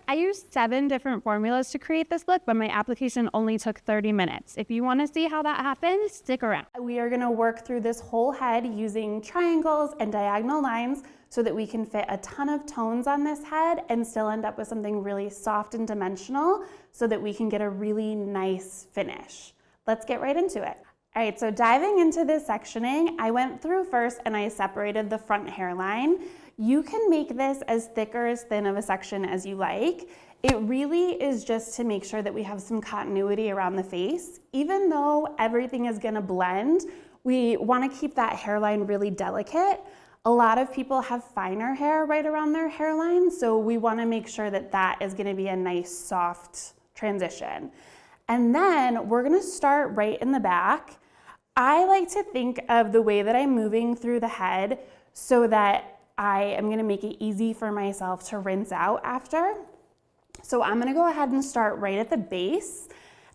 I used 7 different formulas to create this look, but my application only took 30 minutes. If you want to see how that happens, stick around. We are going to work through this whole head using triangles and diagonal lines so that we can fit a ton of tones on this head and still end up with something really soft and dimensional so that we can get a really nice finish. Let's get right into it. All right, so diving into this sectioning, I went through first and I separated the front hairline. You can make this as thick or as thin of a section as you like. It really is just to make sure that we have some continuity around the face. Even though everything is gonna blend, we wanna keep that hairline really delicate. A lot of people have finer hair right around their hairline, so we wanna make sure that that is gonna be a nice, soft transition. And then we're gonna start right in the back. I like to think of the way that I'm moving through the head so that I am gonna make it easy for myself to rinse out after. So I'm gonna go ahead and start right at the base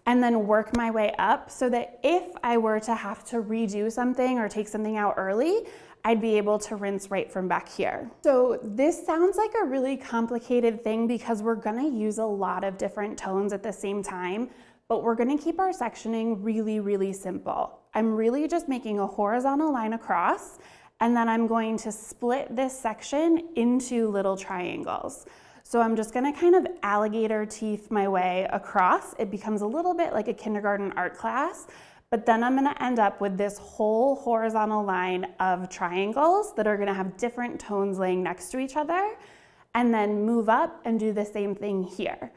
and then work my way up so that if I were to have to redo something or take something out early, I'd be able to rinse right from back here. So this sounds like a really complicated thing because we're gonna use a lot of different tones at the same time, but we're gonna keep our sectioning really, really simple. I'm really just making a horizontal line across, and then I'm going to split this section into little triangles. So I'm just gonna kind of alligator teeth my way across. It becomes a little bit like a kindergarten art class, but then I'm gonna end up with this whole horizontal line of triangles that are gonna have different tones laying next to each other, and then move up and do the same thing here.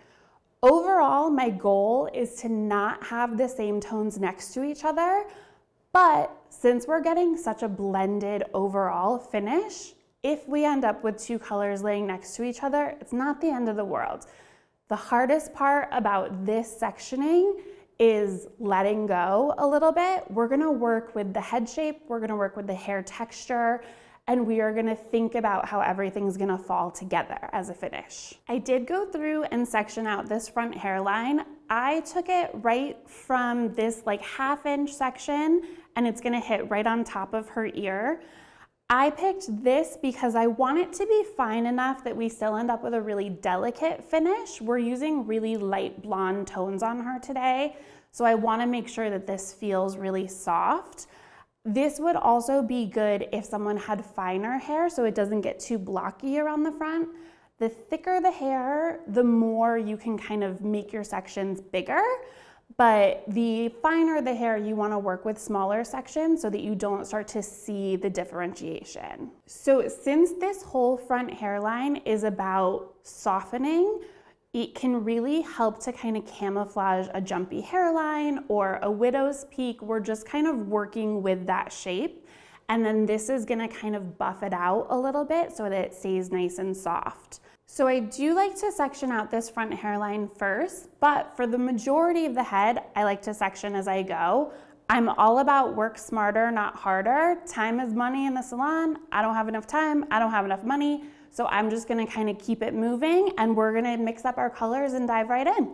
Overall, my goal is to not have the same tones next to each other, but since we're getting such a blended overall finish, if we end up with 2 colors laying next to each other, it's not the end of the world. The hardest part about this sectioning is letting go a little bit. We're gonna work with the head shape, we're gonna work with the hair texture, and we are gonna think about how everything's gonna fall together as a finish. I did go through and section out this front hairline. I took it right from this like 1/2 inch section, and it's gonna hit right on top of her ear. I picked this because I want it to be fine enough that we still end up with a really delicate finish. We're using really light blonde tones on her today, so I wanna make sure that this feels really soft. This would also be good if someone had finer hair so it doesn't get too blocky around the front. The thicker the hair, the more you can kind of make your sections bigger, but the finer the hair, you want to work with smaller sections so that you don't start to see the differentiation. So since this whole front hairline is about softening, it can really help to kind of camouflage a jumpy hairline or a widow's peak. We're just kind of working with that shape. And then this is gonna kind of buff it out a little bit so that it stays nice and soft. So I do like to section out this front hairline first, but for the majority of the head, I like to section as I go. I'm all about work smarter, not harder. Time is money in the salon. I don't have enough time, I don't have enough money. So I'm just gonna kind of keep it moving, and we're gonna mix up our colors and dive right in.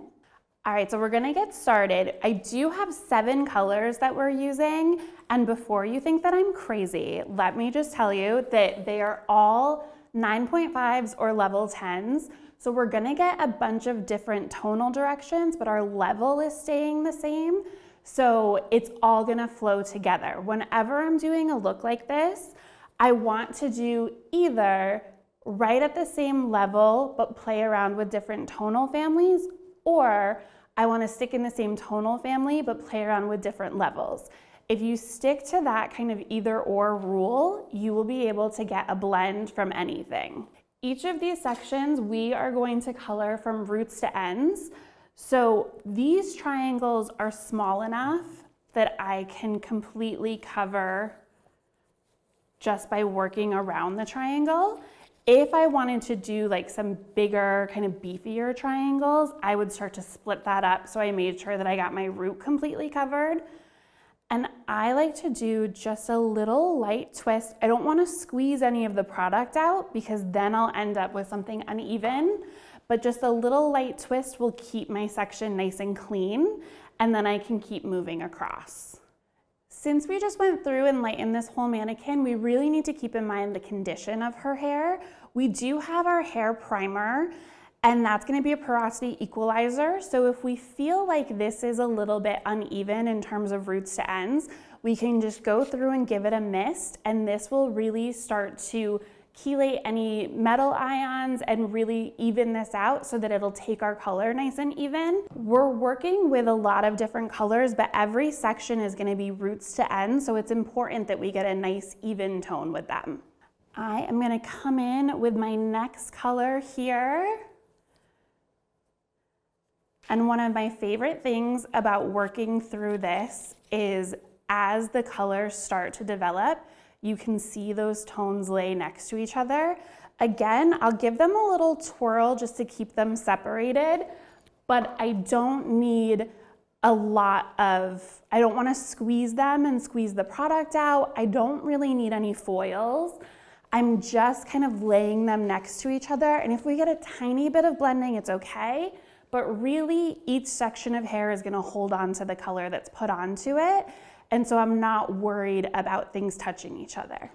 All right, so we're gonna get started. I do have 7 colors that we're using, and before you think that I'm crazy, let me just tell you that they are all 9.5s or level 10s. So we're gonna get a bunch of different tonal directions, but our level is staying the same. So it's all gonna flow together. Whenever I'm doing a look like this, I want to do either right at the same level, but play around with different tonal families, or I want to stick in the same tonal family, but play around with different levels. If you stick to that kind of either or rule, you will be able to get a blend from anything. Each of these sections, we are going to color from roots to ends. So these triangles are small enough that I can completely cover just by working around the triangle. If I wanted to do like some bigger, kind of beefier triangles, I would start to split that up. So I made sure that I got my root completely covered. And I like to do just a little light twist. I don't want to squeeze any of the product out because then I'll end up with something uneven, but just a little light twist will keep my section nice and clean, and then I can keep moving across. Since we just went through and lightened this whole mannequin, we really need to keep in mind the condition of her hair. We do have our hair primer, And that's going to be a porosity equalizer. So if we feel like this is a little bit uneven in terms of roots to ends, we can just go through and give it a mist, and this will really start to chelate any metal ions and really even this out so that it'll take our color nice and even. We're working with a lot of different colors, but every section is going to be roots to ends, so it's important that we get a nice even tone with them. I am going to come in with my next color here. And one of my favorite things about working through this is as the colors start to develop, you can see those tones lay next to each other. Again, I'll give them a little twirl just to keep them separated, but I don't need a lot of, I don't want to squeeze them and squeeze the product out. I don't really need any foils. I'm just kind of laying them next to each other, and if we get a tiny bit of blending, it's okay, but really each section of hair is going to hold on to the color that's put onto it. And so I'm not worried about things touching each other.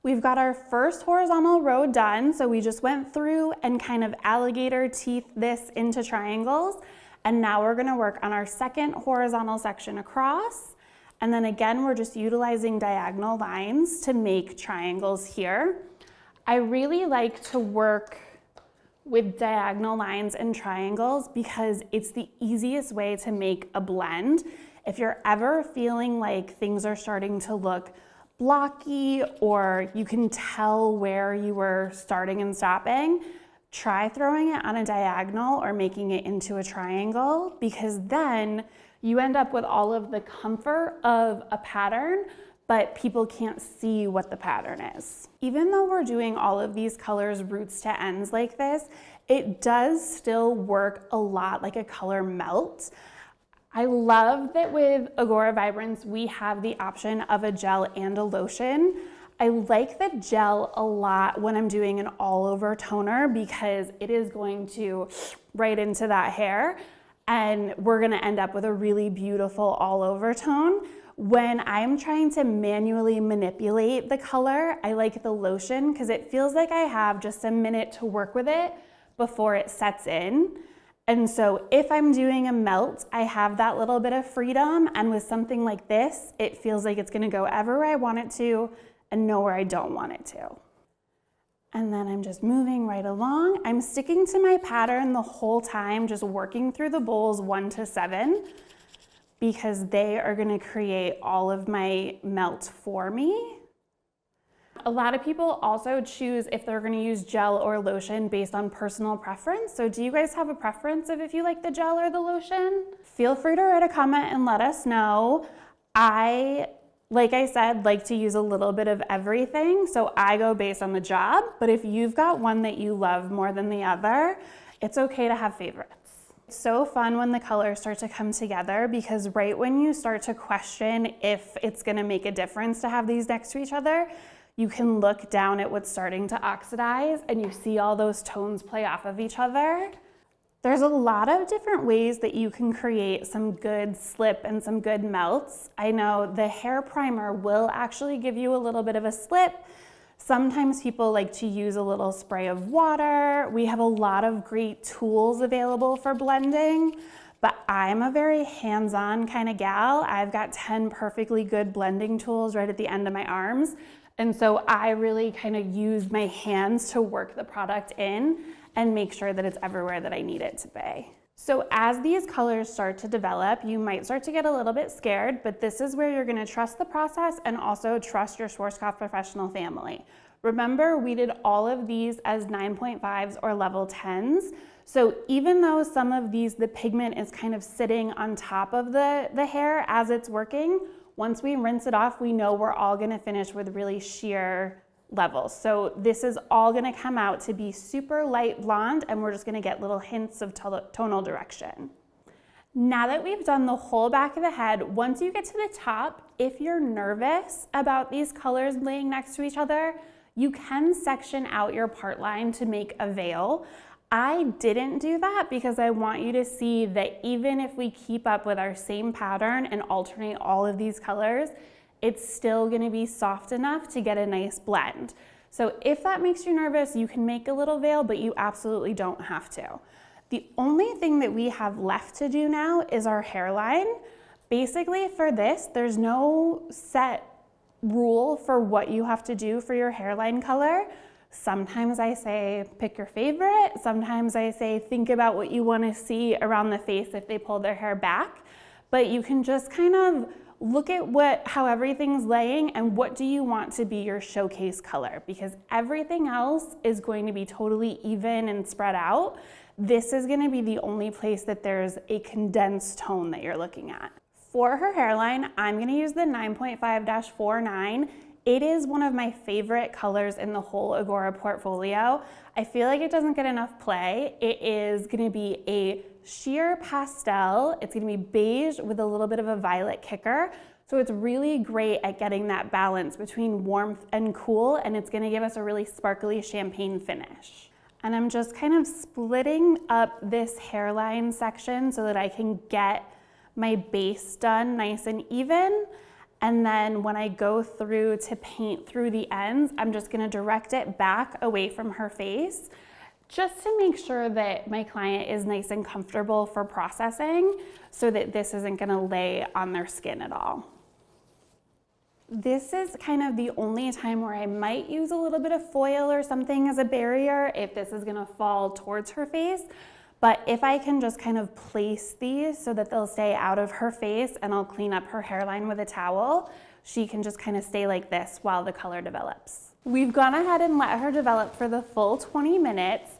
We've got our first horizontal row done. So we just went through and kind of alligator teeth this into triangles. And now we're gonna work on our second horizontal section across. And then again, we're just utilizing diagonal lines to make triangles here. I really like to work with diagonal lines and triangles because it's the easiest way to make a blend. If you're ever feeling like things are starting to look blocky or you can tell where you were starting and stopping, try throwing it on a diagonal or making it into a triangle, because then you end up with all of the comfort of a pattern, but people can't see what the pattern is. Even though we're doing all of these colors roots to ends like this, it does still work a lot like a color melt. I love that with IGORA Vibrance, we have the option of a gel and a lotion. I like the gel a lot when I'm doing an all over toner because it is going to right into that hair and we're gonna end up with a really beautiful all over tone. When I'm trying to manually manipulate the color, I like the lotion because it feels like I have just a minute to work with it before it sets in. And so if I'm doing a melt, I have that little bit of freedom, and with something like this, it feels like it's gonna go everywhere I want it to and nowhere I don't want it to. And then I'm just moving right along. I'm sticking to my pattern the whole time, just working through the bowls 1 to 7, because they are gonna create all of my melt for me. A lot of people also choose if they're going to use gel or lotion based on personal preference. So do you guys have a preference of if you like the gel or the lotion? Feel free to write a comment and let us know. Like I said, like to use a little bit of everything. So I go based on the job, but if you've got one that you love more than the other, it's okay to have favorites. It's so fun when the colors start to come together because right when you start to question if it's going to make a difference to have these next to each other, you can look down at what's starting to oxidize and you see all those tones play off of each other. There's a lot of different ways that you can create some good slip and some good melts. I know the hair primer will actually give you a little bit of a slip. Sometimes people like to use a little spray of water. We have a lot of great tools available for blending, but I'm a very hands-on kind of gal. I've got 10 perfectly good blending tools right at the end of my arms. And so I really kind of use my hands to work the product in and make sure that it's everywhere that I need it to be. So as these colors start to develop, you might start to get a little bit scared, but this is where you're gonna trust the process and also trust your Schwarzkopf professional family. Remember, we did all of these as 9.5s or level 10s. So even though some of these, the pigment is kind of sitting on top of the hair as it's working, once we rinse it off, we know we're all gonna finish with really sheer levels. So this is all gonna come out to be super light blonde, and we're just gonna get little hints of tonal direction. Now that we've done the whole back of the head, once you get to the top, if you're nervous about these colors laying next to each other, you can section out your part line to make a veil. I didn't do that because I want you to see that even if we keep up with our same pattern and alternate all of these colors, it's still gonna be soft enough to get a nice blend. So if that makes you nervous, you can make a little veil, but you absolutely don't have to. The only thing that we have left to do now is our hairline. Basically for this, there's no set rule for what you have to do for your hairline color. Sometimes I say pick your favorite. Sometimes I say think about what you want to see around the face if they pull their hair back. But you can just kind of look at how everything's laying and what do you want to be your showcase color, because everything else is going to be totally even and spread out. This is going to be the only place that there's a condensed tone that you're looking at. For her hairline, I'm going to use the 9.5-49. It is one of my favorite colors in the whole IGORA portfolio. I feel like it doesn't get enough play. It is going to be a sheer pastel. It's going to be beige with a little bit of a violet kicker. So it's really great at getting that balance between warmth and cool, and it's going to give us a really sparkly champagne finish. And I'm just kind of splitting up this hairline section so that I can get my base done nice and even. And then when I go through to paint through the ends, I'm just gonna direct it back away from her face just to make sure that my client is nice and comfortable for processing so that this isn't gonna lay on their skin at all. This is kind of the only time where I might use a little bit of foil or something as a barrier if this is gonna fall towards her face. But if I can just kind of place these so that they'll stay out of her face and I'll clean up her hairline with a towel, she can just kind of stay like this while the color develops. We've gone ahead and let her develop for the full 20 minutes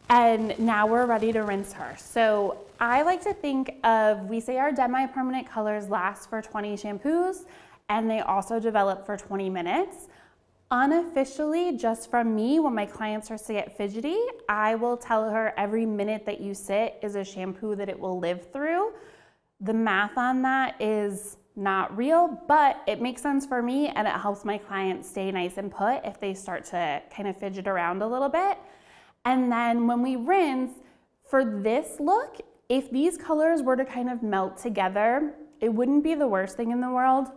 and now we're ready to rinse her. So I like to think of, we say our demi-permanent colors last for 20 shampoos and they also develop for 20 minutes. Unofficially, just from me, when my clients are to get fidgety, I will tell her every minute that you sit is a shampoo that it will live through. The math on that is not real, but it makes sense for me and it helps my clients stay nice and put if they start to kind of fidget around a little bit. And then when we rinse, for this look, if these colors were to kind of melt together, it wouldn't be the worst thing in the world.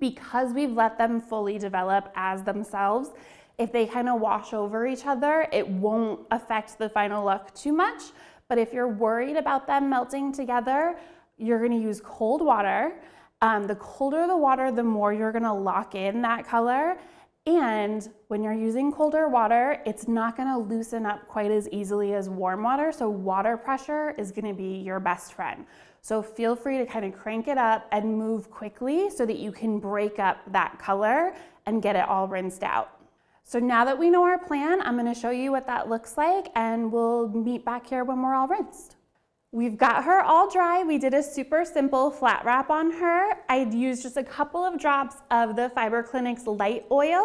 Because we've let them fully develop as themselves, if they kind of wash over each other, it won't affect the final look too much. But if you're worried about them melting together, you're gonna use cold water. The colder the water, the more you're gonna lock in that color. And when you're using colder water, it's not gonna loosen up quite as easily as warm water. So water pressure is gonna be your best friend. So feel free to kind of crank it up and move quickly so that you can break up that color and get it all rinsed out. So now that we know our plan, I'm gonna show you what that looks like and we'll meet back here when we're all rinsed. We've got her all dry. We did a super simple flat wrap on her. I used just a couple of drops of the Fiber Clinic's light oil,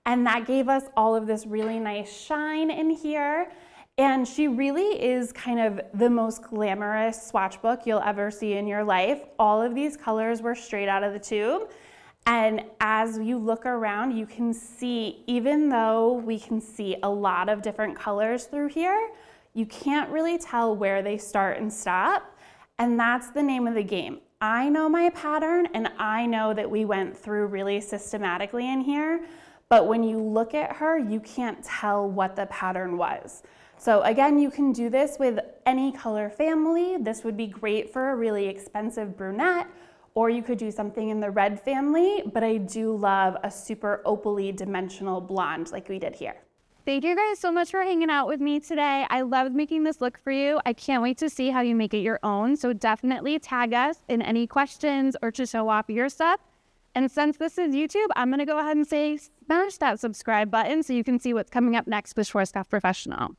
and that gave us all of this really nice shine in here. And she really is kind of the most glamorous swatch book you'll ever see in your life. All of these colors were straight out of the tube. And as you look around, you can see, even though we can see a lot of different colors through here, you can't really tell where they start and stop. And that's the name of the game. I know my pattern and I know that we went through really systematically in here, but when you look at her, you can't tell what the pattern was. So again, you can do this with any color family. This would be great for a really expensive brunette, or you could do something in the red family, but I do love a super opal-y dimensional blonde like we did here. Thank you guys so much for hanging out with me today. I loved making this look for you. I can't wait to see how you make it your own. So definitely tag us in any questions or to show off your stuff. And since this is YouTube, I'm gonna go ahead and say smash that subscribe button so you can see what's coming up next with Schwarzkopf Professional.